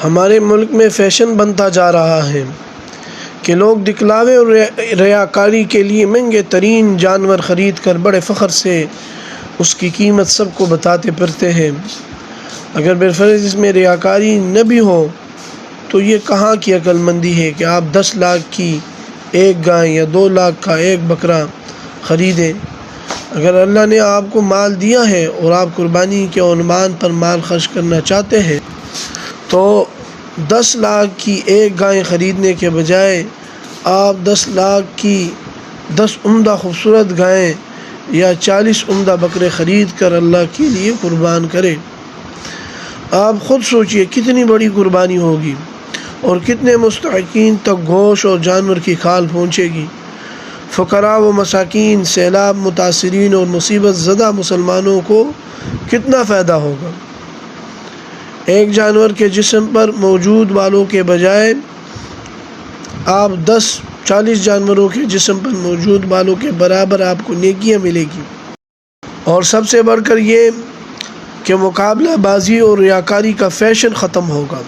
ہمارے ملک میں فیشن بنتا جا رہا ہے کہ لوگ دکھلاوے اور ریاکاری کے لیے مہنگے ترین جانور خرید کر بڑے فخر سے اس کی قیمت سب کو بتاتے پھرتے ہیں۔ اگر بالفرض اس میں ریاکاری نہ بھی ہو تو یہ کہاں کی عقل مندی ہے کہ آپ 10 لاکھ کی ایک گائے یا 2 لاکھ کا ایک بکرا خریدیں۔ اگر اللہ نے آپ کو مال دیا ہے اور آپ قربانی کے عنوان پر مال خرچ کرنا چاہتے ہیں تو 10 لاکھ کی ایک گائے خریدنے کے بجائے آپ 10 لاکھ کی 10 عمدہ خوبصورت گائیں یا 40 عمدہ بکرے خرید کر اللہ کے لیے قربان کریں۔ آپ خود سوچئے کتنی بڑی قربانی ہوگی اور کتنے مستحقین تک گوشت اور جانور کی کھال پہنچے گی۔ فقراء و مساکین، سیلاب متاثرین اور مصیبت زدہ مسلمانوں کو کتنا فائدہ ہوگا۔ ایک جانور کے جسم پر موجود بالوں کے بجائے آپ 10-40 جانوروں کے جسم پر موجود بالوں کے برابر آپ کو نیکیاں ملے گی۔ اور سب سے بڑھ کر یہ کہ مقابلہ بازی اور ریاکاری کا فیشن ختم ہوگا۔